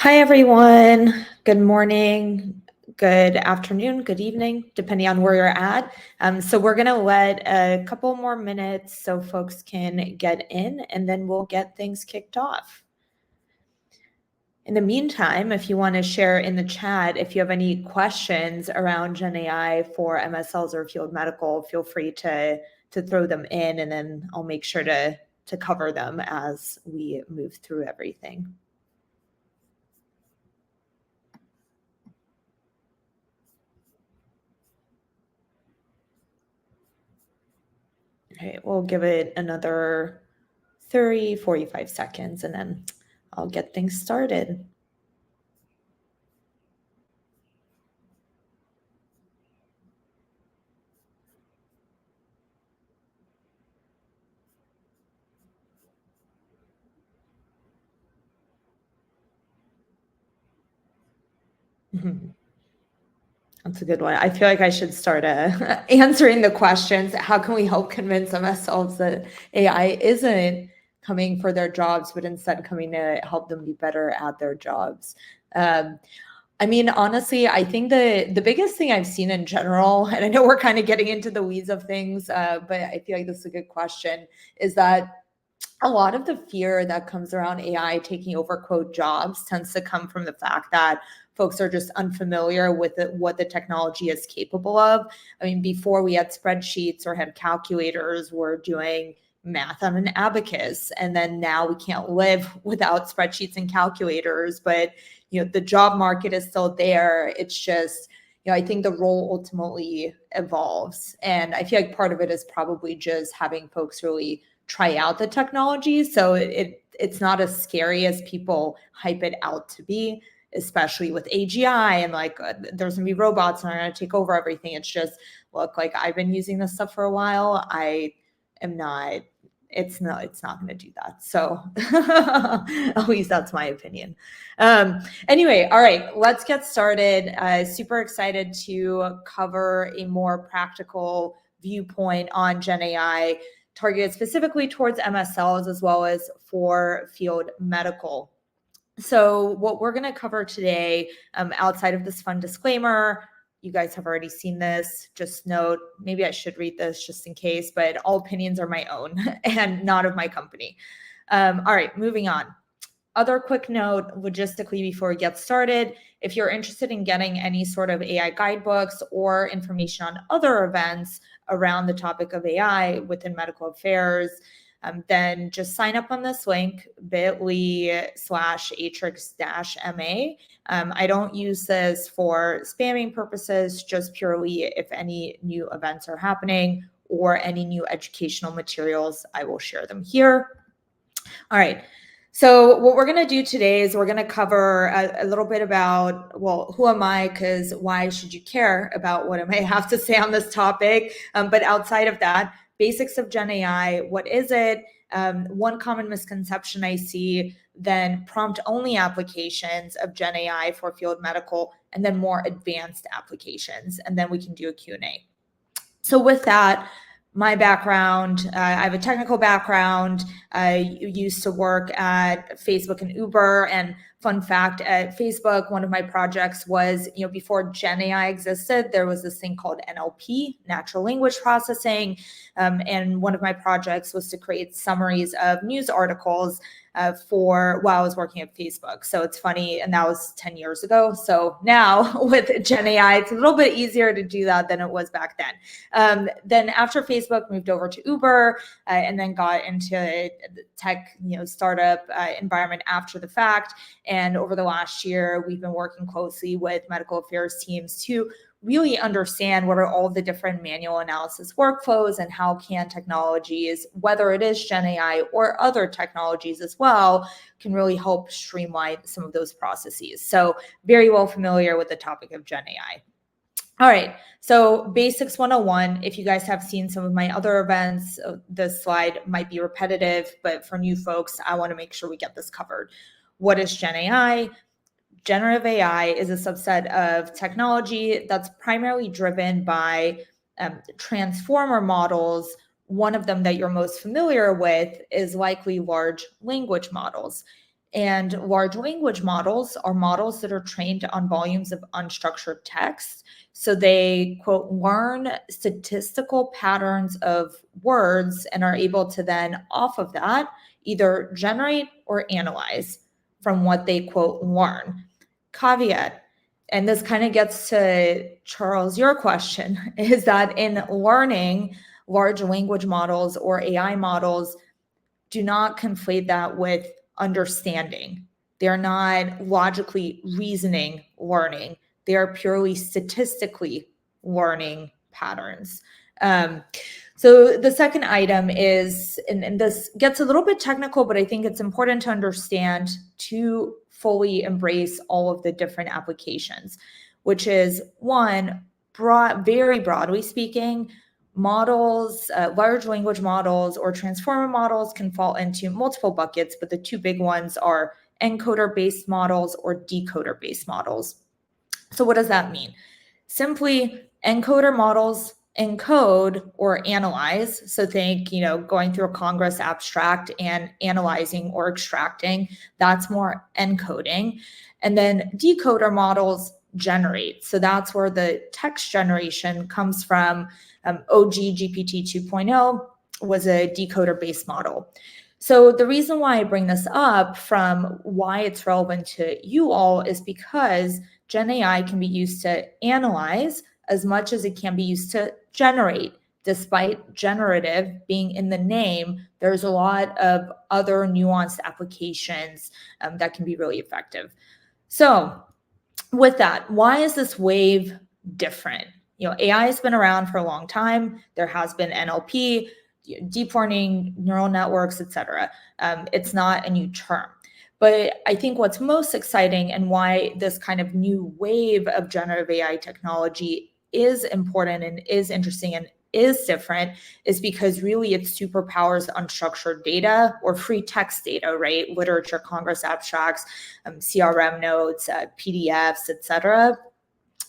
Hi, everyone. Good morning, good afternoon, good evening, depending on where you're at. So we're going to let a couple more minutes so folks can get in, and then we'll get things kicked off. In the meantime, if you want to share in the chat, if you have any questions around Gen AI for MSLs or field medical, feel free to throw them in, and then I'll make sure to cover them as we move through everything. Okay, we'll give it another 30, 45 seconds, and then I'll get things started. That's a good one. I feel like I should start answering the questions. How can we help convince ourselves that AI isn't coming for their jobs, but instead coming to help them be better at their jobs? I mean, honestly, I think the biggest thing I've seen in general, and I know we're kind of getting into the weeds of things, but I feel like this is a good question, is that a lot of the fear that comes around AI taking over quote jobs tends to come from the fact that folks are just unfamiliar with what the technology is capable of. I mean, before we had spreadsheets or had calculators, we're doing math on an abacus, and then now we can't live without spreadsheets and calculators. But the job market is still there. It's just I think the role ultimately evolves, and I feel like part of it is probably just having folks really try out the technology. So it's not as scary as people hype it out to be, especially with AGI and there's gonna be robots and are gonna take over everything. It's just, look, like I've been using this stuff for a while. It's not going to do that. So at least that's my opinion. Anyway, all right, let's get started. Super excited to cover a more practical viewpoint on Gen AI targeted specifically towards MSLs as well as for field medical. So what we're going to cover today, outside of this fun disclaimer, you guys have already seen this. Just note, maybe I should read this just in case, but all opinions are my own and not of my company. All right, moving on. Other quick note, logistically, before we get started, if you're interested in getting any sort of AI guidebooks or information on other events around the topic of AI within medical affairs, then just sign up on this link, bit.ly/atrix-ma. I don't use this for spamming purposes, just purely if any new events are happening or any new educational materials, I will share them here. All right. So what we're going to do today is we're going to cover a little bit about, well, who am I? Because why should you care about what I may have to say on this topic? But outside of that, basics of Gen AI, what is it? One common misconception I see, then prompt-only applications of Gen AI for field medical, and then more advanced applications. And then we can do a Q&A. So with that, my background, I have a technical background. I used to work at Facebook and Uber. And fun fact, at Facebook, one of my projects was, before Gen AI existed, there was this thing called NLP, natural language processing. And one of my projects was to create summaries of news articles for while I was working at Facebook. So it's funny, and that was 10 years ago. So now with Gen AI, it's a little bit easier to do that than it was back then. Then after Facebook, moved over to Uber, and then got into the tech, startup environment after the fact. And over the last year, we've been working closely with medical affairs teams to really understand what are all the different manual analysis workflows and how can technologies, whether it is Gen AI or other technologies as well, can really help streamline some of those processes. So very well familiar with the topic of Gen AI. All right, so Basics 101, if you guys have seen some of my other events, this slide might be repetitive, but for new folks, I want to make sure we get this covered. What is Gen AI? Generative AI is a subset of technology that's primarily driven by transformer models. One of them that you're most familiar with is likely large language models. And large language models are models that are trained on volumes of unstructured text. So they, quote, learn statistical patterns of words and are able to then, off of that, either generate or analyze from what they, quote, learn. Caveat, and this kind of gets to Charles, your question, is that in learning, large language models or AI models do not conflate that with understanding. They're not logically reasoning learning. They are purely statistically learning patterns. So the second item is, and this gets a little bit technical, but I think it's important to understand to fully embrace all of the different applications, which is one, very broadly speaking, models, large language models or transformer models can fall into multiple buckets, but the two big ones are encoder-based models or decoder-based models. So what does that mean? Simply, encoder models encode or analyze. So think, going through a Congress abstract and analyzing or extracting, that's more encoding. And then decoder models generate. So that's where the text generation comes from. OG GPT 2.0 was a decoder-based model. So the reason why I bring this up from why it's relevant to you all is because Gen AI can be used to analyze as much as it can be used to generate. Despite generative being in the name, there's a lot of other nuanced applications that can be really effective. So with that, why is this wave different? AI has been around for a long time. There has been NLP, deep learning, neural networks, etc. It's not a new term. But I think what's most exciting and why this kind of new wave of generative AI technology is important and is interesting and is different is because really it superpowers unstructured data or free text data, right? Literature, Congress abstracts, CRM notes, PDFs, etc.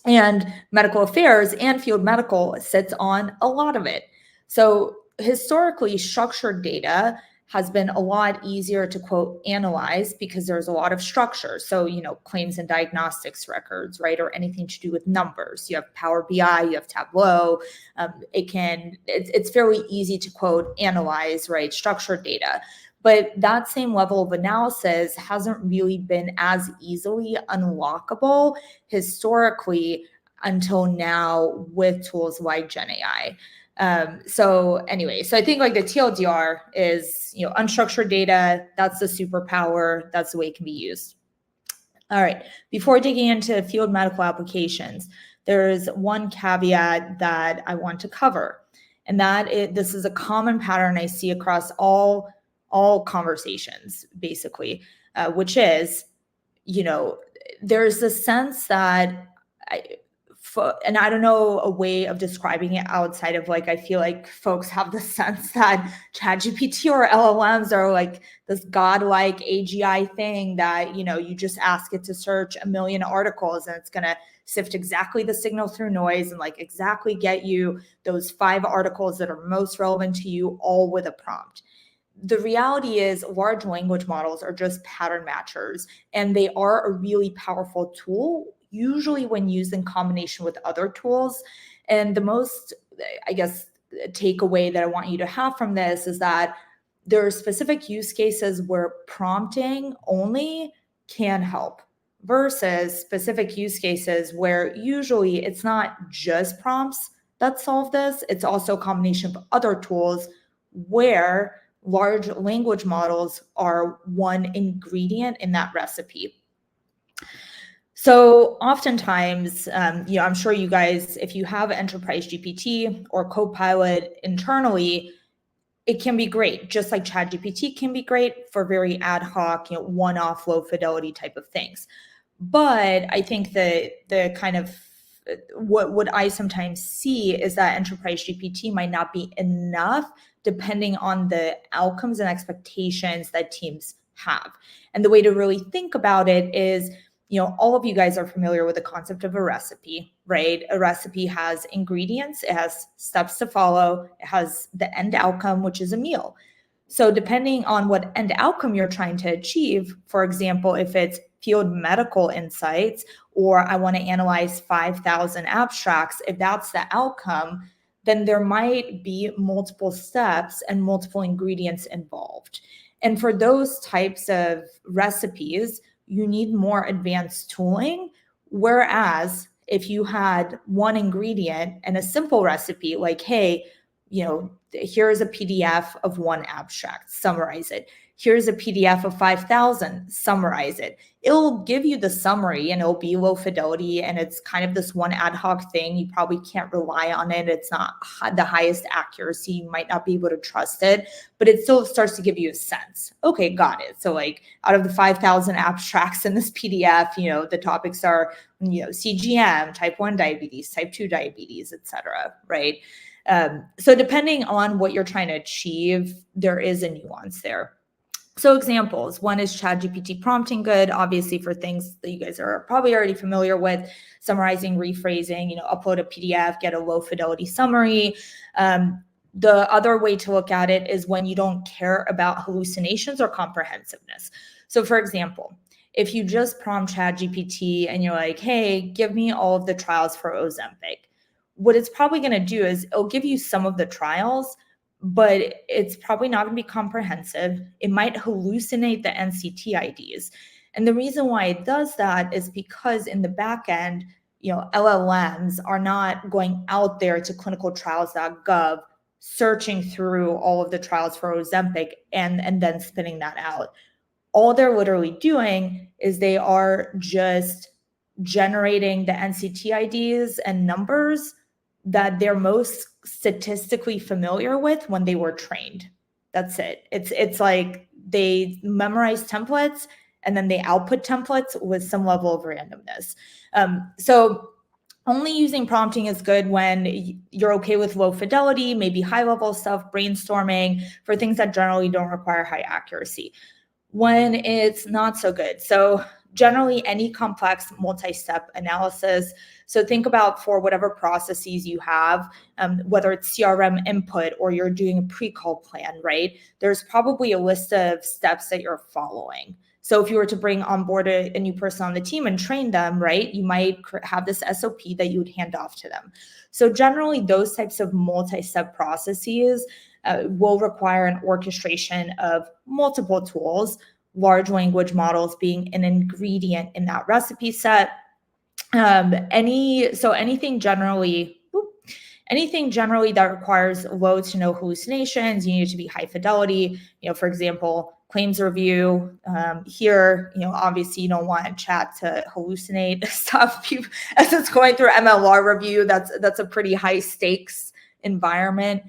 And medical affairs and field medical sits on a lot of it. So historically, structured data has been a lot easier to, quote, analyze because there's a lot of structure. So, claims and diagnostics records, right? Or anything to do with numbers. You have Power BI, you have Tableau. It's fairly easy to, quote, analyze, right? Structured data. But that same level of analysis hasn't really been as easily unlockable historically until now with tools like Gen AI. So I think like the TLDR is, unstructured data, that's the superpower, that's the way it can be used. All right, before digging into field medical applications, there's one caveat that I want to cover, and this is a common pattern I see across all conversations, basically, which is, there's a sense that and I don't know a way of describing it outside of I feel like folks have the sense that ChatGPT or LLMs are like this godlike AGI thing that, you just ask it to search a million articles and it's going to sift exactly the signal through noise and exactly get you those 5 articles that are most relevant to you, all with a prompt. The reality is large language models are just pattern matchers, and they are a really powerful tool, usually when used in combination with other tools. And the most, takeaway that I want you to have from this is that there are specific use cases where prompting only can help versus specific use cases where usually it's not just prompts that solve this. It's also a combination of other tools where large language models are one ingredient in that recipe. So oftentimes, I'm sure you guys, if you have Enterprise GPT or Copilot internally, it can be great, just like ChatGPT can be great for very ad hoc, one-off, low fidelity type of things. But I think the kind of what I sometimes see is that Enterprise GPT might not be enough depending on the outcomes and expectations that teams have. And the way to really think about it is, all of you guys are familiar with the concept of a recipe, right? A recipe has ingredients, it has steps to follow, it has the end outcome, which is a meal. So depending on what end outcome you're trying to achieve, for example, if it's field medical insights, or I want to analyze 5,000 abstracts, if that's the outcome, then there might be multiple steps and multiple ingredients involved. And for those types of recipes, you need more advanced tooling. Whereas if you had one ingredient and a simple recipe, like, hey, here's a PDF of one abstract, summarize it. Here's a PDF of 5,000, summarize it. It'll give you the summary and it'll be low fidelity, and it's kind of this one ad hoc thing. You probably can't rely on it. It's not the highest accuracy. You might not be able to trust it, but it still starts to give you a sense. Okay, got it. So like out of the 5,000 abstracts in this PDF, the topics are, CGM, type 1 diabetes, type 2 diabetes, et cetera, right? So depending on what you're trying to achieve, there is a nuance there. So examples, one is ChatGPT prompting good, obviously for things that you guys are probably already familiar with, summarizing, rephrasing, upload a PDF, get a low fidelity summary. The other way to look at it is when you don't care about hallucinations or comprehensiveness. So for example, if you just prompt ChatGPT and you're like, hey, give me all of the trials for Ozempic, what it's probably going to do is it'll give you some of the trials, but it's probably not going to be comprehensive. It might hallucinate the NCT IDs. And the reason why it does that is because in the back end, LLMs are not going out there to clinicaltrials.gov, searching through all of the trials for Ozempic and then spitting that out. All they're literally doing is they are just generating the NCT IDs and numbers that they're most statistically familiar with when they were trained. That's it. It's like they memorize templates and then they output templates with some level of randomness. So only using prompting is good when you're okay with low fidelity, maybe high level stuff, brainstorming for things that generally don't require high accuracy. When it's not so good. So generally any complex multi-step analysis. So think about for whatever processes you have, whether it's CRM input or you're doing a pre-call plan, right? There's probably a list of steps that you're following. So if you were to bring on board a new person on the team and train them, right, you might have this SOP that you would hand off to them. So generally those types of multi-step processes will require an orchestration of multiple tools, large language models being an ingredient in that recipe set. Anything generally that requires low to no hallucinations, you need to be high fidelity. For example, claims review. Here, obviously you don't want chat to hallucinate stuff as it's going through MLR review. That's a pretty high stakes environment.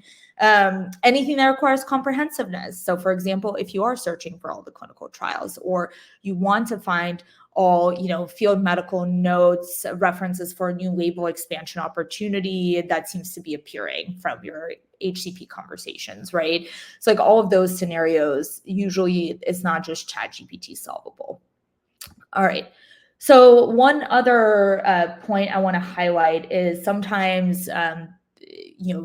Anything that requires comprehensiveness. So for example, if you are searching for all the clinical trials, or you want to find all, field medical notes, references for a new label expansion opportunity that seems to be appearing from your HCP conversations, right? So like all of those scenarios, usually it's not just ChatGPT solvable. All right. So one other point I want to highlight is sometimes,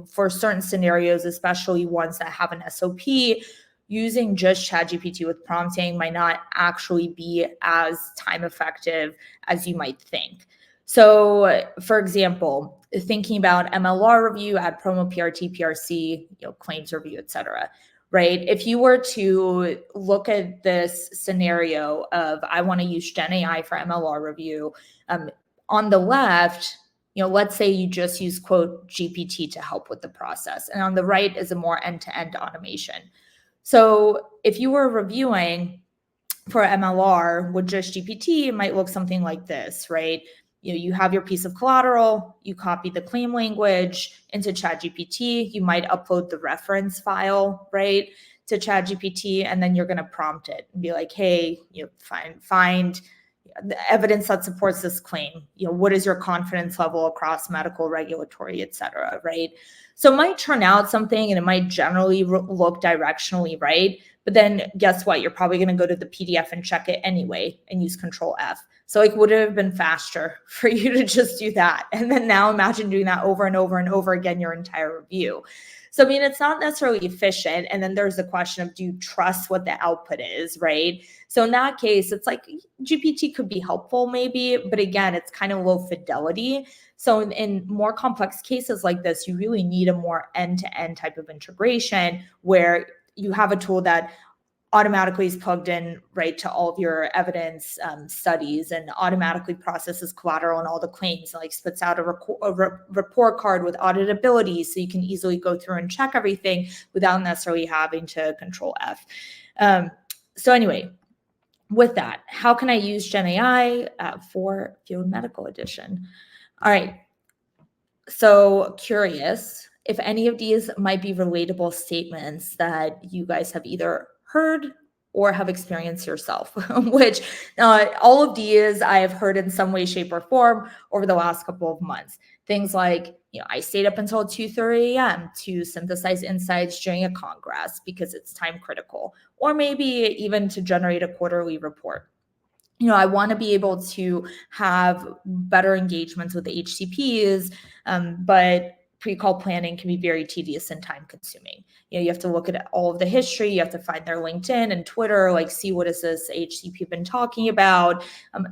for certain scenarios, especially ones that have an SOP, using just ChatGPT with prompting might not actually be as time effective as you might think. So for example, thinking about MLR review, ad promo, PRT, PRC, claims review, et cetera, right? If you were to look at this scenario of, I want to use Gen AI for MLR review, on the left, let's say you just use quote GPT to help with the process. And on the right is a more end-to-end automation. So if you were reviewing for MLR with just GPT, it might look something like this, right? You have your piece of collateral, you copy the claim language into ChatGPT, you might upload the reference file, right, to ChatGPT, and then you're going to prompt it and be like, hey, find the evidence that supports this claim. What is your confidence level across medical, regulatory, et cetera, right? So it might turn out something and it might generally look directionally right, but then guess what? You're probably going to go to the PDF and check it anyway and use Control F. So like, would it have been faster for you to just do that? And then now imagine doing that over and over and over again your entire review. So, I mean, it's not necessarily efficient. And then there's the question of, do you trust what the output is, right? So in that case, it's like GPT could be helpful maybe, but again, it's kind of low fidelity. So in more complex cases like this, you really need a more end-to-end type of integration where you have a tool that automatically is plugged in right to all of your evidence studies and automatically processes collateral and all the claims, and like spits out a report card with auditability so you can easily go through and check everything without necessarily having to control F. So anyway, with that, how can I use Gen AI for Field Medical Edition? All right. So curious if any of these might be relatable statements that you guys have either heard or have experienced yourself, which all of these I have heard in some way, shape, or form over the last couple of months. Things like, I stayed up until 2:30 a.m. to synthesize insights during a congress because it's time critical, or maybe even to generate a quarterly report. I want to be able to have better engagements with the HCPs, but pre-call planning can be very tedious and time consuming. You have to look at all of the history. You have to find their LinkedIn and Twitter, like see what is this HCP been talking about.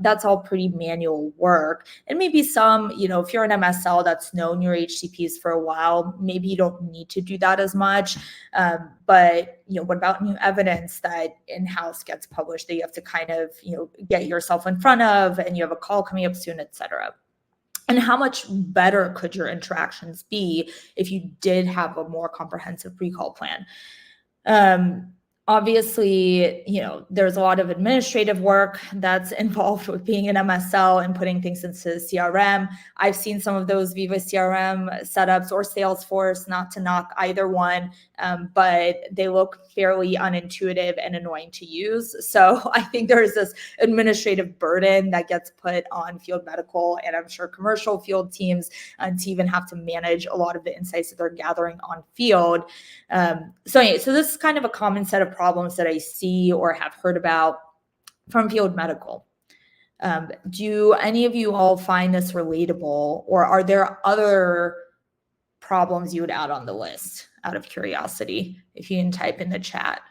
That's all pretty manual work. And maybe some, if you're an MSL that's known your HCPs for a while, maybe you don't need to do that as much. But what about new evidence that in-house gets published that you have to kind of, get yourself in front of, and you have a call coming up soon, et cetera? And how much better could your interactions be if you did have a more comprehensive pre-call plan? Obviously, there's a lot of administrative work that's involved with being an MSL and putting things into CRM. I've seen some of those Viva CRM setups or Salesforce, not to knock either one, but they look fairly unintuitive and annoying to use. So I think there's this administrative burden that gets put on field medical and I'm sure commercial field teams to even have to manage a lot of the insights that they're gathering on field. So this is kind of a common set of problems that I see or have heard about from field medical. Do any of you all find this relatable, or are there other problems you would add on the list out of curiosity? If you can type in the chat.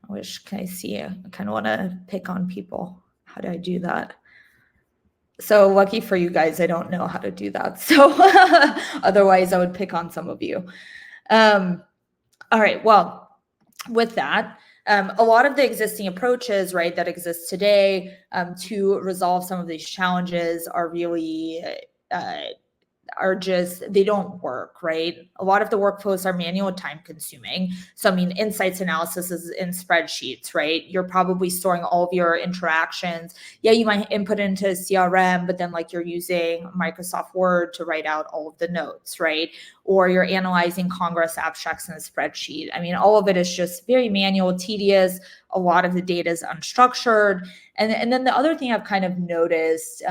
Can I see you? I kind of want to pick on people. How do I do that? So lucky for you guys, I don't know how to do that. So otherwise I would pick on some of you. All right, well, with that, a lot of the existing approaches, right, that exist today to resolve some of these challenges are really they don't work, right? A lot of the workflows are manual and time consuming. So, insights analysis is in spreadsheets, right? You're probably storing all of your interactions. Yeah, you might input into CRM, but then you're using Microsoft Word to write out all of the notes, right? Or you're analyzing Congress abstracts in a spreadsheet. All of it is just very manual, tedious. A lot of the data is unstructured. And then the other thing I've kind of noticed,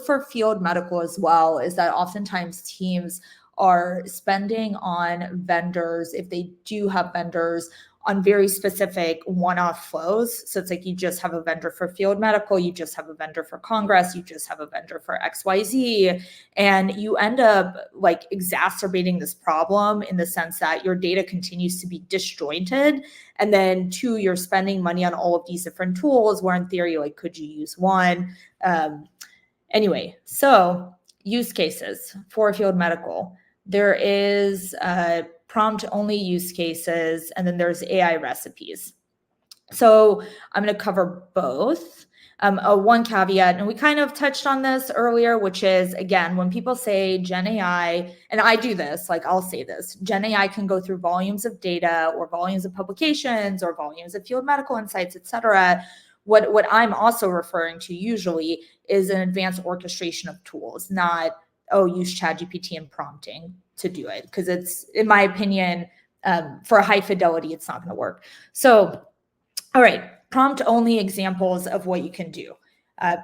for field medical as well, is that oftentimes teams are spending on vendors, if they do have vendors, on very specific one-off flows. So it's like you just have a vendor for field medical, you just have a vendor for Congress, you just have a vendor for XYZ. And you end up exacerbating this problem in the sense that your data continues to be disjointed. And then two, you're spending money on all of these different tools where in theory, could you use one? Anyway, so use cases for field medical. There is prompt-only use cases, and then there's AI recipes. So I'm going to cover both. One caveat, and we kind of touched on this earlier, which is, again, when people say Gen AI, and I do this, I'll say this, Gen AI can go through volumes of data or volumes of publications or volumes of field medical insights, et cetera. What I'm also referring to usually is an advanced orchestration of tools, not, use ChatGPT and prompting to do it. Because it's, in my opinion, for high fidelity, it's not going to work. So, all right, prompt only examples of what you can do.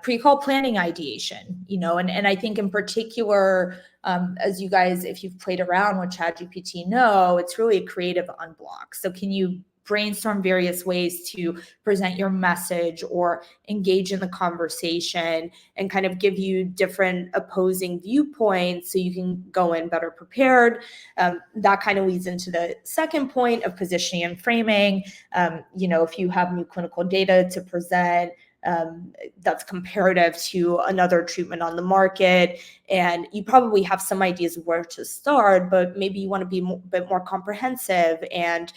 Pre-call planning ideation, and I think in particular, as you guys, if you've played around with ChatGPT, know it's really a creative unblock. So can you brainstorm various ways to present your message or engage in the conversation and kind of give you different opposing viewpoints so you can go in better prepared. That kind of leads into the second point of positioning and framing. If you have new clinical data to present, that's comparative to another treatment on the market, and you probably have some ideas of where to start, but maybe you want to be a bit more comprehensive and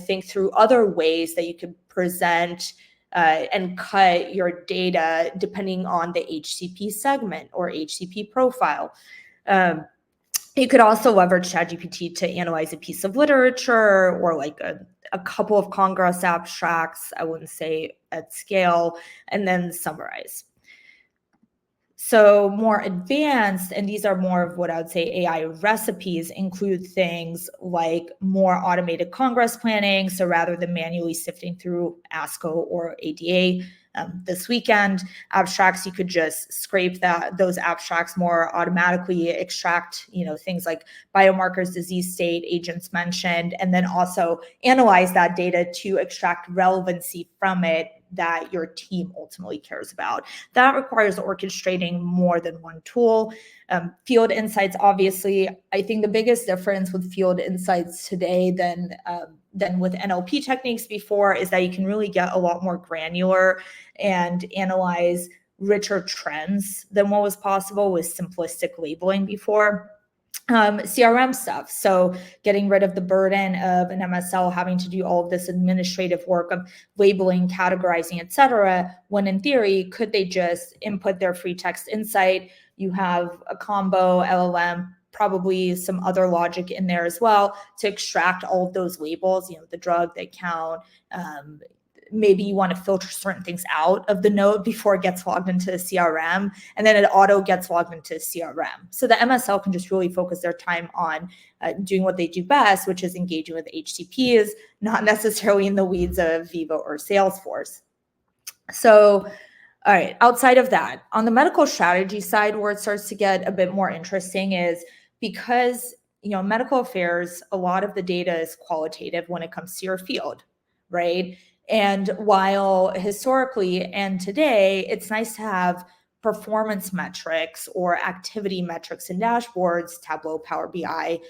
think through other ways that you could present and cut your data depending on the HCP segment or HCP profile. You could also leverage ChatGPT to analyze a piece of literature or like a couple of Congress abstracts, I wouldn't say at scale, and then summarize. So more advanced, and these are more of what I would say AI recipes, include things like more automated Congress planning. So rather than manually sifting through ASCO or ADA this weekend abstracts, you could just scrape those abstracts more automatically, extract things like biomarkers, disease state, agents mentioned, and then also analyze that data to extract relevancy from it that your team ultimately cares about. That requires orchestrating more than one tool. Field insights, obviously, I think the biggest difference with field insights today than with NLP techniques before is that you can really get a lot more granular and analyze richer trends than what was possible with simplistic labeling before. CRM stuff. So getting rid of the burden of an MSL having to do all of this administrative work of labeling, categorizing, et cetera, when in theory, could they just input their free text insight? You have a combo LLM, probably some other logic in there as well to extract all of those labels, the drug, the account. Maybe you want to filter certain things out of the note before it gets logged into the CRM, and then it auto gets logged into CRM. So the MSL can just really focus their time on doing what they do best, which is engaging with HCPs, not necessarily in the weeds of Viva or Salesforce. So, all right, outside of that, on the medical strategy side, where it starts to get a bit more interesting is because, medical affairs, a lot of the data is qualitative when it comes to your field, right? And while historically and today, it's nice to have performance metrics or activity metrics and dashboards, Tableau, Power BI,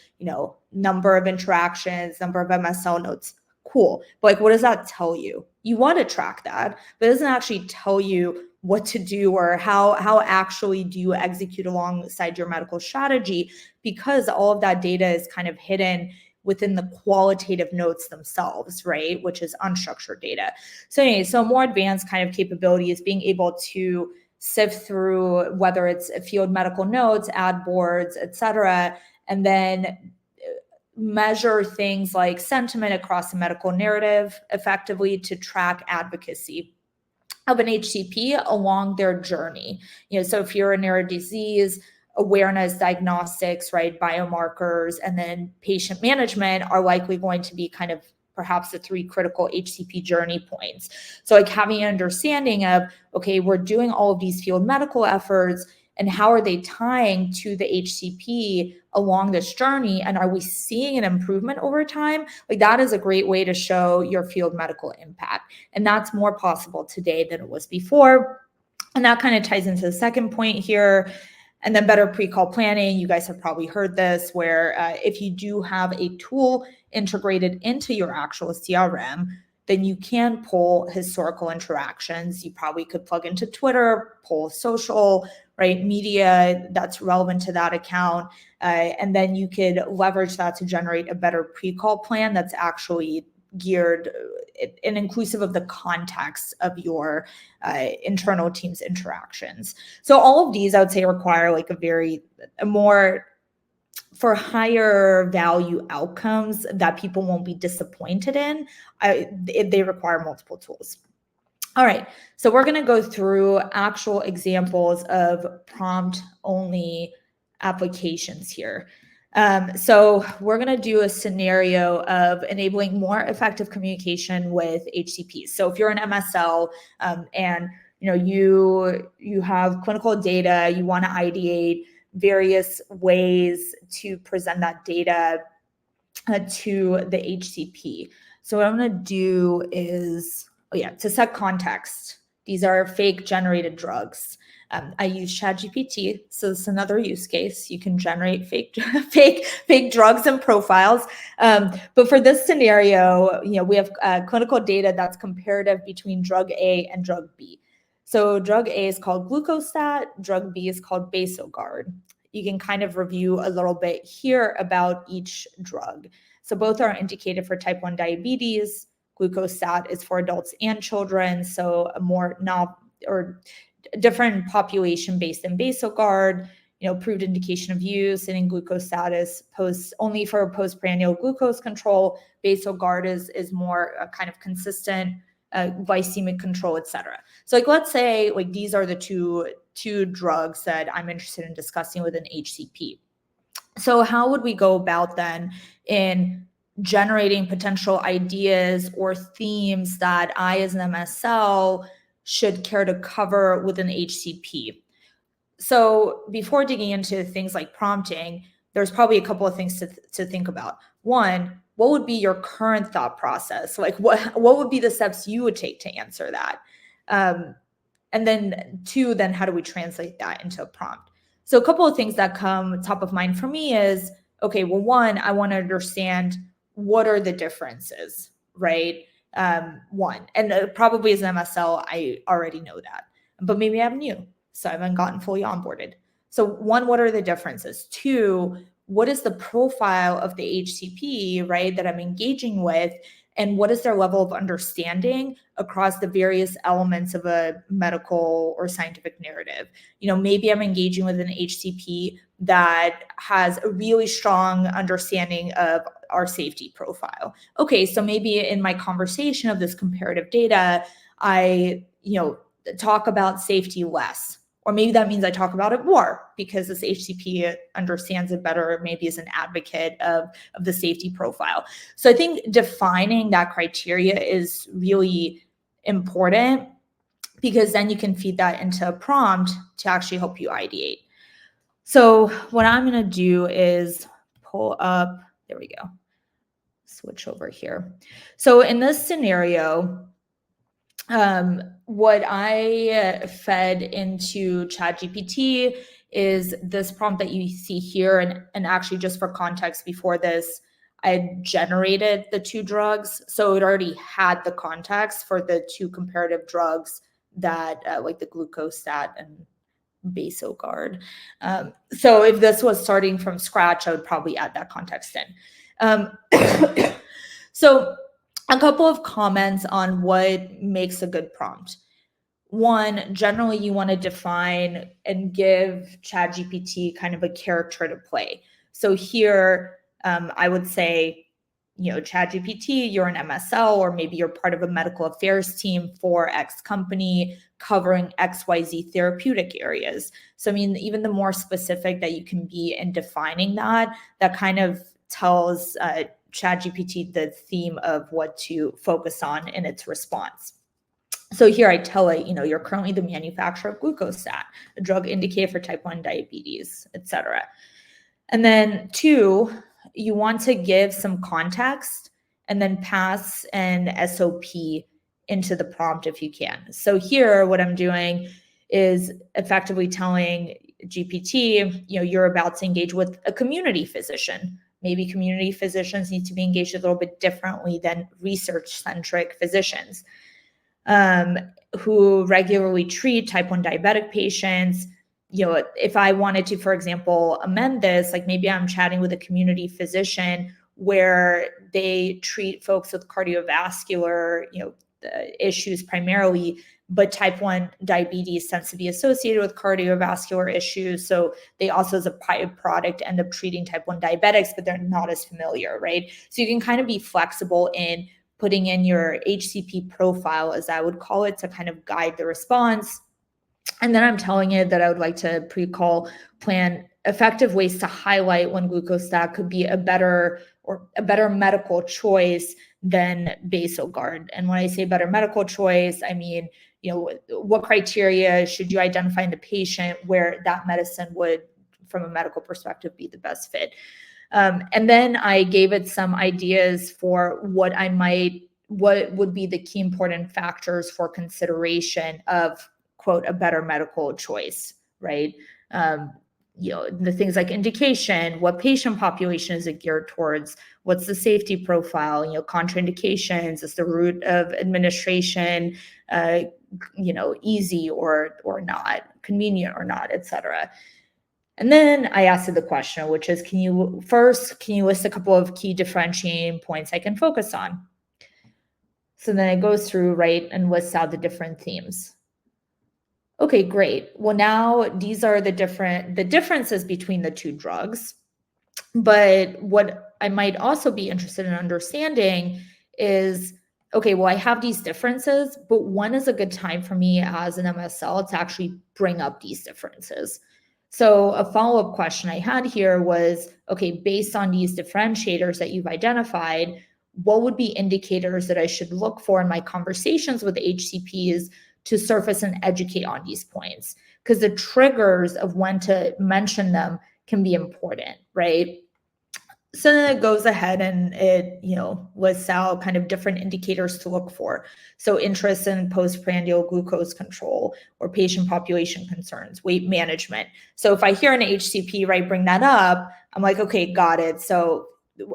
number of interactions, number of MSL notes, cool. But what does that tell you? You want to track that, but it doesn't actually tell you what to do or how actually do you execute alongside your medical strategy, because all of that data is kind of hidden within the qualitative notes themselves, right? Which is unstructured data. So anyway, so more advanced kind of capability is being able to sift through whether it's field medical notes, ad boards, et cetera, and then measure things like sentiment across the medical narrative effectively to track advocacy of an HCP along their journey. So if you're in rare disease, awareness, diagnostics, right, biomarkers, and then patient management are likely going to be kind of perhaps the three critical HCP journey points. So like having an understanding of, okay, we're doing all of these field medical efforts, and how are they tying to the HCP along this journey? And are we seeing an improvement over time? Like that is a great way to show your field medical impact. And that's more possible today than it was before. And that kind of ties into the second point here. And then better pre-call planning. You guys have probably heard this, where if you do have a tool integrated into your actual CRM, then you can pull historical interactions. You probably could plug into Twitter, pull social, right, media that's relevant to that account. And then you could leverage that to generate a better pre-call plan that's actually geared and inclusive of the context of your internal team's interactions. So all of these, I would say, require like a more for higher value outcomes that people won't be disappointed in. They require multiple tools. All right, so we're going to go through actual examples of prompt-only applications here. So we're going to do a scenario of enabling more effective communication with HCPs. So if you're an MSL and you have clinical data, you want to ideate various ways to present that data to the HCP. So what I'm going to do is, to set context, these are fake generated drugs. I use ChatGPT, so it's another use case. You can generate fake drugs and profiles. But for this scenario, we have clinical data that's comparative between drug A and drug B. So drug A is called glucostat, drug B is called Basogard. You can kind of review a little bit here about each drug. So both are indicated for type 1 diabetes. Glucostat is for adults and children, so a more different population based in Basogard, approved indication of use, and in glucostat is only for postprandial glucose control. Basogard is more kind of consistent glycemic control, etc. So let's say these are the two drugs that I'm interested in discussing with an HCP. So how would we go about then in generating potential ideas or themes that I as an MSL should care to cover with an HCP? So before digging into things like prompting, there's probably a couple of things to think about. One, what would be your current thought process? What would be the steps you would take to answer that? And then two, then how do we translate that into a prompt? So a couple of things that come top of mind for me is, okay, well, one, I want to understand what are the differences, right? One, and probably as an MSL, I already know that, but maybe I'm new, so I haven't gotten fully onboarded. So one, what are the differences? Two, what is the profile of the HCP, right, that I'm engaging with? And what is their level of understanding across the various elements of a medical or scientific narrative? Maybe I'm engaging with an HCP that has a really strong understanding of our safety profile. Okay, so maybe in my conversation of this comparative data, I, talk about safety less. Or maybe that means I talk about it more because this HCP understands it better, maybe is an advocate of the safety profile. So I think defining that criteria is really important because then you can feed that into a prompt to actually help you ideate. So what I'm going to do is pull up, there we go, switch over here. So in this scenario, what I fed into ChatGPT is this prompt that you see here. And actually, just for context, before this, I generated the two drugs. So it already had the context for the two comparative drugs that like the glucostat and Basogard. So if this was starting from scratch, I would probably add that context in. So a couple of comments on what makes a good prompt. One, generally you want to define and give ChatGPT kind of a character to play. So here, I would say, ChatGPT, you're an MSL, or maybe you're part of a medical affairs team for X company covering XYZ therapeutic areas. So, I mean, even the more specific that you can be in defining that kind of tells ChatGPT the theme of what to focus on in its response. So here I tell it, you're currently the manufacturer of glucostat, a drug indicated for type 1 diabetes, et cetera. And then two, you want to give some context and then pass an SOP into the prompt if you can. So here, what I'm doing is effectively telling GPT, you're about to engage with a community physician. Maybe community physicians need to be engaged a little bit differently than research-centric physicians who regularly treat type 1 diabetic patients. If I wanted to, for example, amend this, like maybe I'm chatting with a community physician where they treat folks with cardiovascular, issues primarily, but type 1 diabetes tends to be associated with cardiovascular issues. So they also, as a byproduct, end up treating type 1 diabetics, but they're not as familiar, right? So you can kind of be flexible in putting in your HCP profile, as I would call it, to kind of guide the response. And then I'm telling it that I would like to pre-call plan effective ways to highlight when glucostat could be a better medical choice than Basogard. And when I say better medical choice, I mean, what criteria should you identify in the patient where that medicine would, from a medical perspective, be the best fit? And then I gave it some ideas for what would be the key important factors for consideration of, quote, a better medical choice, right? The things like indication, what patient population is it geared towards, what's the safety profile, contraindications, is the route of administration, easy or not, convenient or not, et cetera. And then I asked it the question, which is, can you list a couple of key differentiating points I can focus on? So then it goes through, right, and lists out the different themes. Okay, great. Well, now these are the differences between the two drugs. But what I might also be interested in understanding is, okay, well, I have these differences, but when is a good time for me as an MSL to actually bring up these differences? So a follow-up question I had here was, okay, based on these differentiators that you've identified, what would be indicators that I should look for in my conversations with HCPs to surface and educate on these points? Because the triggers of when to mention them can be important, right? So then it goes ahead and it, lists out kind of different indicators to look for. So interest in postprandial glucose control or patient population concerns, weight management. So if I hear an HCP, right, bring that up, I'm like, okay, got it. So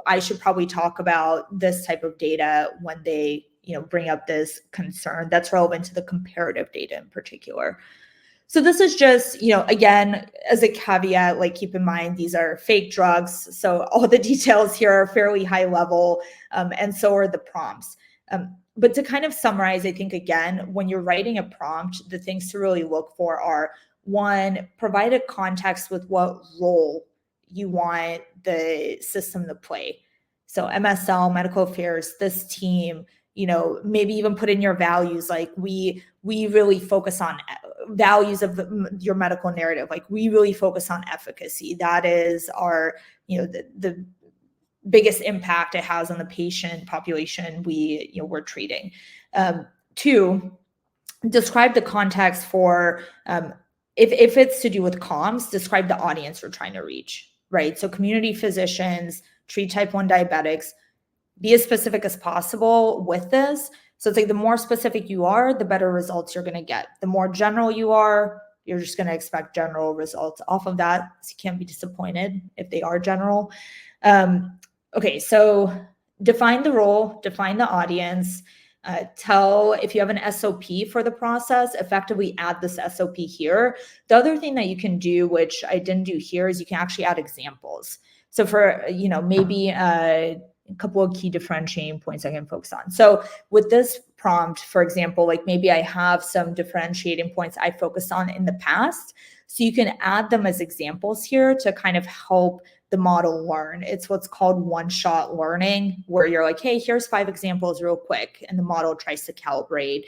I should probably talk about this type of data when they, bring up this concern that's relevant to the comparative data in particular. So this is just, again, as a caveat, like keep in mind, these are fake drugs. So all the details here are fairly high level, and so are the prompts. But to kind of summarize, I think, again, when you're writing a prompt, the things to really look for are, one, provide a context with what role you want the system to play. So MSL, medical affairs, this team, maybe even put in your values, like we really focus on values of your medical narrative. Like we really focus on efficacy. That is our, the biggest impact it has on the patient population we're treating. Two, describe the context for, if it's to do with comms, describe the audience you're trying to reach, right? So community physicians, treat type 1 diabetics, be as specific as possible with this. So it's like the more specific you are, the better results you're going to get. The more general you are, you're just going to expect general results off of that. So you can't be disappointed if they are general. Okay, so define the role, define the audience, tell if you have an SOP for the process, effectively add this SOP here. The other thing that you can do, which I didn't do here, is you can actually add examples. So for, maybe a couple of key differentiating points I can focus on. So with this prompt, for example, like maybe I have some differentiating points I focused on in the past. So you can add them as examples here to kind of help the model learn. It's what's called one-shot learning, where you're like, hey, here's 5 examples real quick. And the model tries to calibrate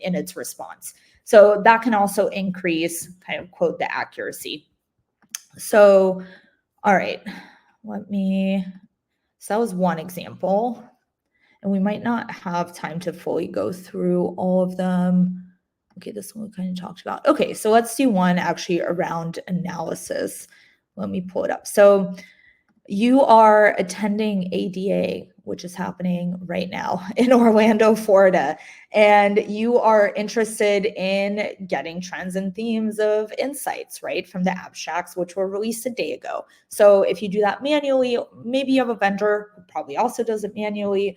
in its response. So that can also increase kind of, quote, the accuracy. So, all right, so that was one example, and we might not have time to fully go through all of them. Okay, this one we kind of talked about. Okay, so let's do one actually around analysis. Let me pull it up. So you are attending ADA, which is happening right now in Orlando, Florida, and you are interested in getting trends and themes of insights, right, from the abstracts, which were released a day ago. So if you do that manually, maybe you have a vendor who probably also does it manually.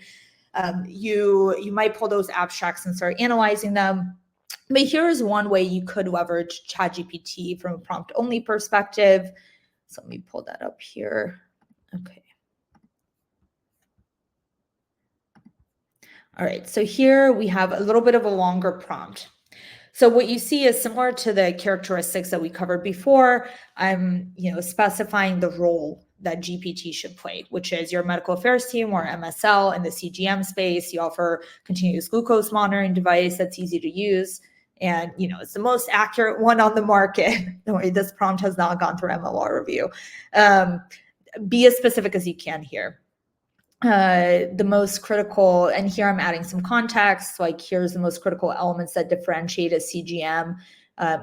You might pull those abstracts and start analyzing them. But here's one way you could leverage ChatGPT from a prompt-only perspective. So let me pull that up here. Okay. All right, so here we have a little bit of a longer prompt. So what you see is similar to the characteristics that we covered before. I'm, specifying the role that GPT should play, which is your medical affairs team or MSL in the CGM space. You offer continuous glucose monitoring device that's easy to use. And, it's the most accurate one on the market. Don't worry, this prompt has not gone through MLR review. Be as specific as you can here. The most critical, and here I'm adding some context, like here's the most critical elements that differentiate a CGM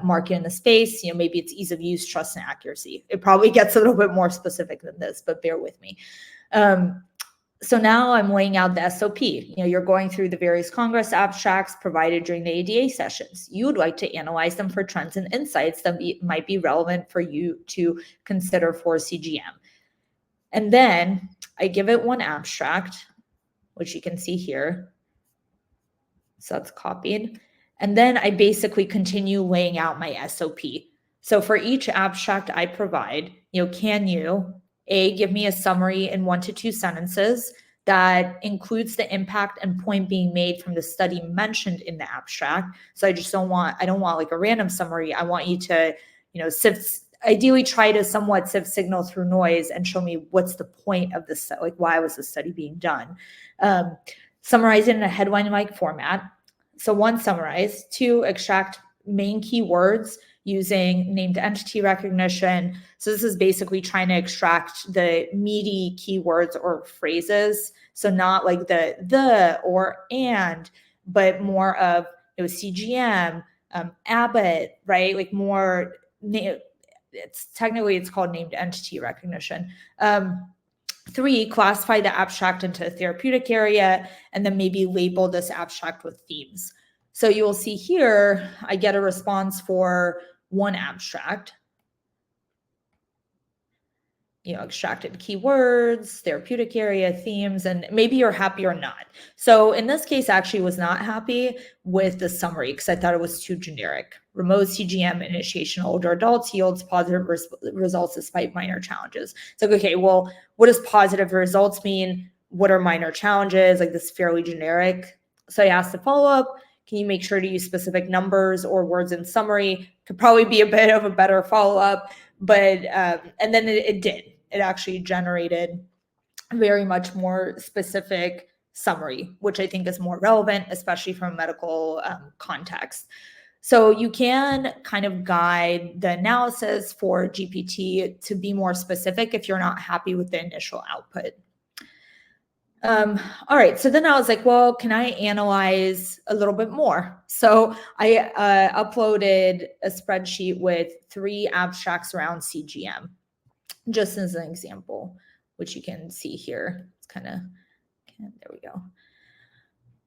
market in the space. Maybe it's ease of use, trust, and accuracy. It probably gets a little bit more specific than this, but bear with me. So now I'm laying out the SOP. You're going through the various Congress abstracts provided during the ADA sessions. You would like to analyze them for trends and insights that might be relevant for you to consider for CGM. And then I give it one abstract, which you can see here. So that's copied. And then I basically continue laying out my SOP. So for each abstract I provide, can you, A, give me a summary in 1 to 2 sentences that includes the impact and point being made from the study mentioned in the abstract. So I don't want like a random summary. I want you to, ideally try to somewhat sift signal through noise and show me what's the point of this, like why was the study being done? Summarize it in a headline-like format. So 1, summarize. 2, extract main keywords using named entity recognition. So this is basically trying to extract the meaty keywords or phrases. So not like the or and, but more of CGM, Abbott, right? Like more, it's called named entity recognition. 3, classify the abstract into a therapeutic area, and then maybe label this abstract with themes. So you will see here, I get a response for 1 abstract. Extracted keywords, therapeutic area, themes, and maybe you're happy or not. So in this case, I actually was not happy with the summary because I thought it was too generic. Remote CGM initiation older adults yields positive results despite minor challenges. It's like, okay, well, what does positive results mean? What are minor challenges? Like, this is fairly generic. So I asked the follow-up, can you make sure to use specific numbers or words in summary? Could probably be a bit of a better follow-up, but, and then it did. It actually generated very much more specific summary, which I think is more relevant, especially from a medical context. So you can kind of guide the analysis for GPT to be more specific if you're not happy with the initial output. All right, so then I was like, well, can I analyze a little bit more? So I uploaded a spreadsheet with 3 abstracts around CGM, just as an example, which you can see here. It's kind of, there we go.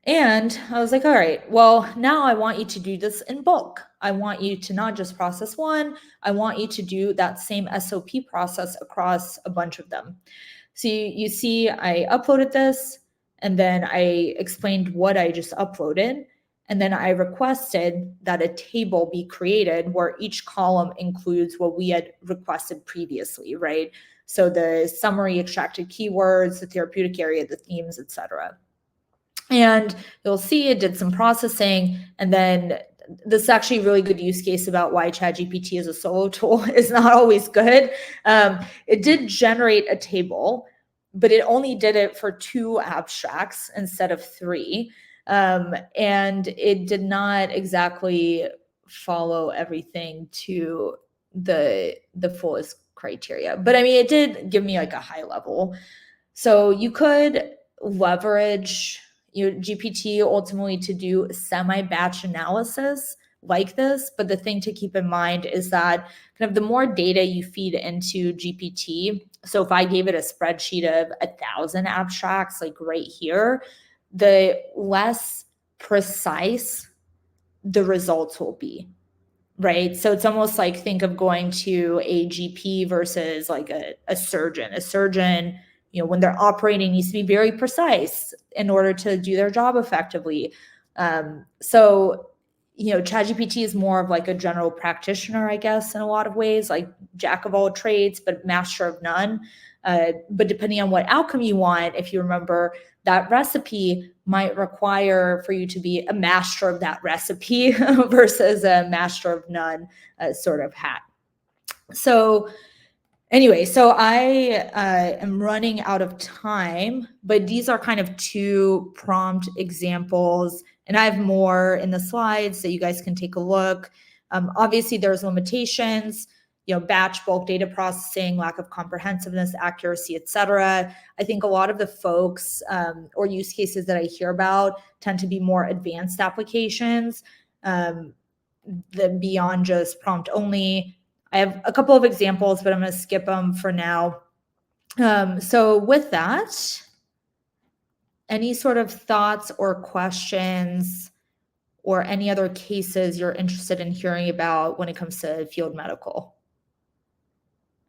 And I was like, all right, well, now I want you to do this in bulk. I want you to not just process 1, I want you to do that same SOP process across a bunch of them. So you see, I uploaded this, and then I explained what I just uploaded. And then I requested that a table be created where each column includes what we had requested previously, right? So the summary, extracted keywords, the therapeutic area, the themes, etc. And you'll see it did some processing, and then this is actually a really good use case about why ChatGPT as a solo tool is not always good. It did generate a table, but it only did it for 2 abstracts instead of 3. And it did not exactly follow everything to the fullest criteria. But I mean, it did give me like a high level. So you could leverage your GPT ultimately to do semi-batch analysis like this. But the thing to keep in mind is that kind of the more data you feed into GPT, so if I gave it a spreadsheet of 1,000 abstracts, like right here, the less precise the results will be, right? So it's almost like, think of going to a GP versus like a surgeon. A surgeon, when they're operating, needs to be very precise in order to do their job effectively. So ChatGPT is more of like a general practitioner, I guess, in a lot of ways, like jack of all trades, but master of none. But depending on what outcome you want, if you remember, that recipe might require for you to be a master of that recipe versus a master of none sort of hat. So anyway, so I am running out of time, but these are kind of 2 prompt examples, and I have more in the slides that you guys can take a look. Obviously, there's limitations, batch bulk data processing, lack of comprehensiveness, accuracy, etc. I think a lot of the folks or use cases that I hear about tend to be more advanced applications. the beyond just prompt only. I have a couple of examples, but I'm going to skip them for now. So with that, any sort of thoughts or questions or any other cases you're interested in hearing about when it comes to field medical?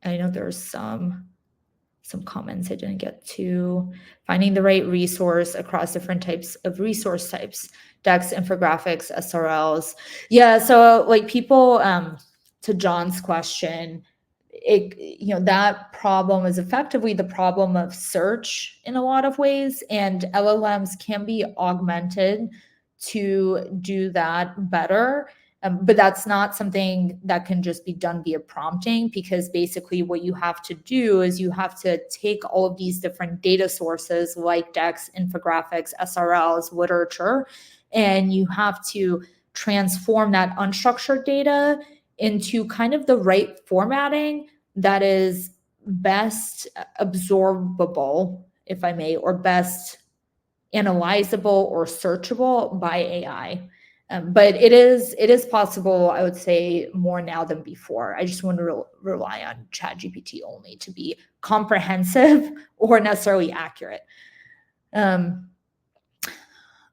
I know there's some comments I didn't get to. Finding the right resource across different types of resource types, decks, infographics, SRLs. Yeah, so like people, to John's question, that problem is effectively the problem of search in a lot of ways, and LLMs can be augmented to do that better. But that's not something that can just be done via prompting, because basically what you have to do is you have to take all of these different data sources like decks, infographics, SRLs, literature, and you have to transform that unstructured data into kind of the right formatting that is best absorbable, if I may, or best analyzable or searchable by AI. But it is possible, I would say, more now than before. I just want to rely on ChatGPT only to be comprehensive or necessarily accurate. I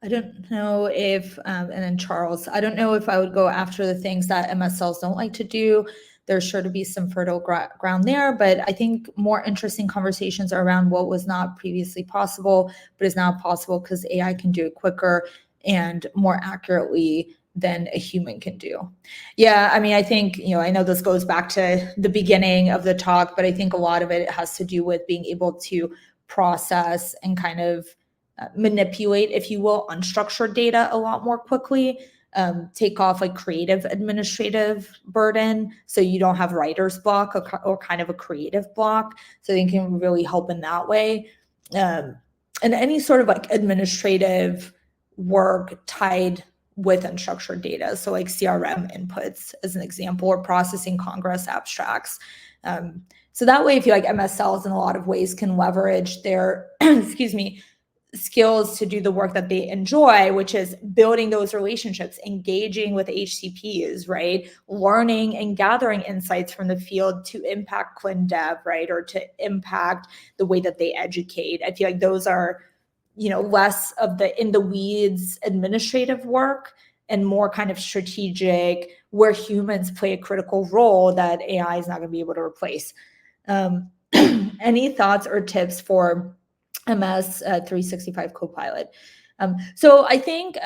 don't know if, and then Charles, I don't know if I would go after the things that MSLs don't like to do. There's sure to be some fertile ground there, but I think more interesting conversations are around what was not previously possible, but is now possible because AI can do it quicker and more accurately than a human can do. Yeah, I mean, I think, I know this goes back to the beginning of the talk, but I think a lot of it has to do with being able to process and kind of manipulate, if you will, unstructured data a lot more quickly, take off like creative administrative burden, so you don't have writer's block or kind of a creative block. So they can really help in that way. And any sort of like administrative work tied with unstructured data, so like CRM inputs as an example, or processing Congress abstracts. So that way, if you like, MSLs in a lot of ways can leverage their excuse me, skills to do the work that they enjoy, which is building those relationships, engaging with HCPs, right? Learning and gathering insights from the field to impact clin dev, right? Or to impact the way that they educate. I feel like those are, less of the in the weeds administrative work and more kind of strategic, where humans play a critical role that AI is not going to be able to replace. Any thoughts or tips for MS 365 Copilot? So I think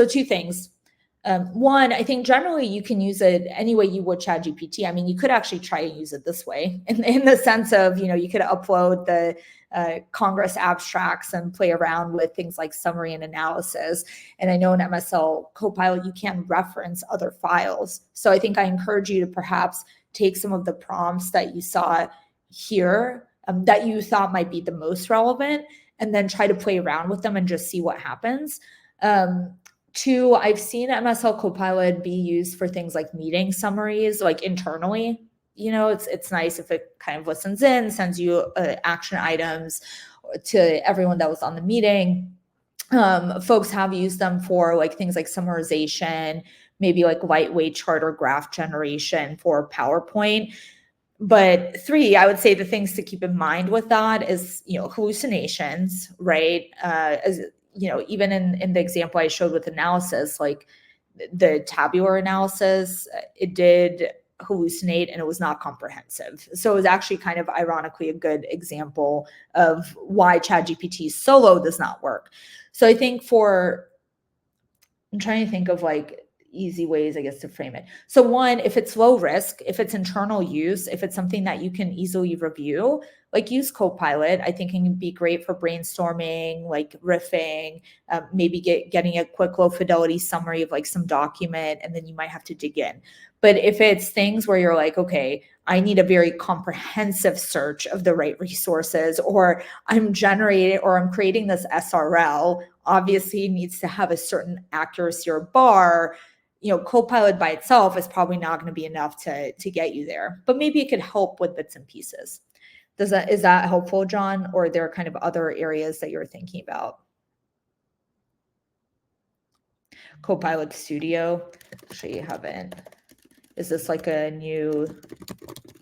two things. One, I think generally you can use it any way you would ChatGPT. I mean, you could actually try and use it this way, in the sense of, you could upload the Congress abstracts and play around with things like summary and analysis. And I know in MSL Copilot, you can reference other files. So I think I encourage you to perhaps take some of the prompts that you saw here, that you thought might be the most relevant, and then try to play around with them and just see what happens. Two, I've seen MSL Copilot be used for things like meeting summaries, like internally. It's nice if it kind of listens in, sends you action items to everyone that was on the meeting. Folks have used them for like things like summarization, maybe like lightweight chart or graph generation for PowerPoint. But three, I would say the things to keep in mind with that is, hallucinations, right? As even in the example I showed with analysis, like the tabular analysis, it did hallucinate and it was not comprehensive. So it was actually kind of ironically a good example of why ChatGPT solo does not work. So I think I'm trying to think of like easy ways, I guess, to frame it. So one, if it's low risk, if it's internal use, if it's something that you can easily review, like use Copilot. I think it can be great for brainstorming, like riffing, maybe getting a quick low fidelity summary of like some document, and then you might have to dig in. But if it's things where you're like, okay, I need a very comprehensive search of the right resources, or I'm creating this SRL, obviously needs to have a certain accuracy or bar, Copilot by itself is probably not going to be enough to get you there, but maybe it could help with bits and pieces. Is that helpful, John? Or are there kind of other areas that you're thinking about? Copilot Studio. Actually, you haven't. Is this like a new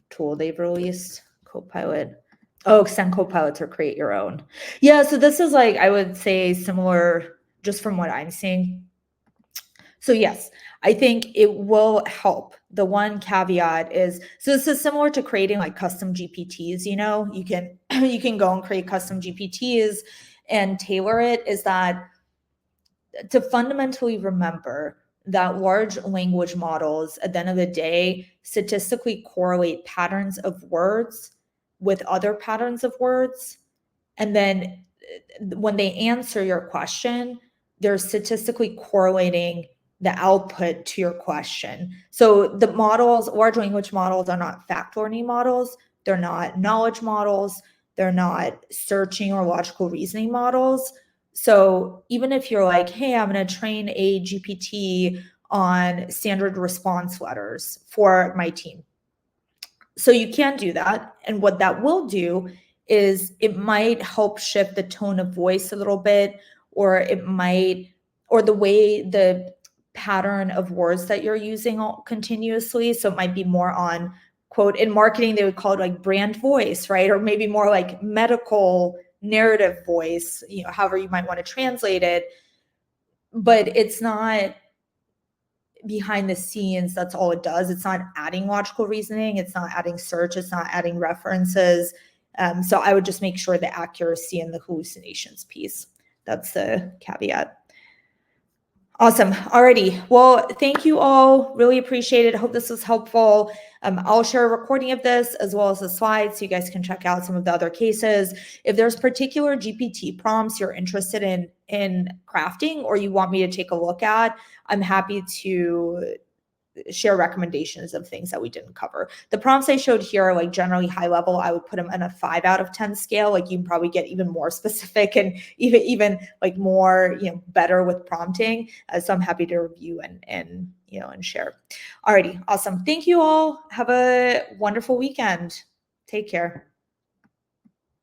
tool they've released? Copilot. Oh, extend Copilot to create your own. Yeah, so this is like, I would say similar just from what I'm seeing. So yes, I think it will help. The one caveat is, so this is similar to creating like custom GPTs, you can you can go and create custom GPTs and tailor it, is that to fundamentally remember that large language models at the end of the day statistically correlate patterns of words with other patterns of words. And then when they answer your question, they're statistically correlating the output to your question. So the models, large language models, are not fact learning models. They're not knowledge models. They're not searching or logical reasoning models. So even if you're like, hey, I'm going to train a GPT on standard response letters for my team. So you can do that. And what that will do is it might help shift the tone of voice a little bit, or it might, or the way the pattern of words that you're using continuously. So it might be more on, quote, in marketing, they would call it like brand voice, right? Or maybe more like medical narrative voice, however you might want to translate it. But it's not behind the scenes, that's all it does. It's not adding logical reasoning. It's not adding search. It's not adding references. So I would just make sure the accuracy and the hallucinations piece. That's the caveat. Awesome. Alrighty. Well, thank you all. Really appreciate it. I hope this was helpful. I'll share a recording of this as well as the slides so you guys can check out some of the other cases. If there's particular GPT prompts you're interested in crafting or you want me to take a look at, I'm happy to share recommendations of things that we didn't cover. The prompts I showed here are like generally high level. I would put them in a 5 out of 10 scale. Like you can probably get even more specific and even like more, better with prompting. So I'm happy to review and share. Alrighty. Awesome. Thank you all. Have a wonderful weekend. Take care.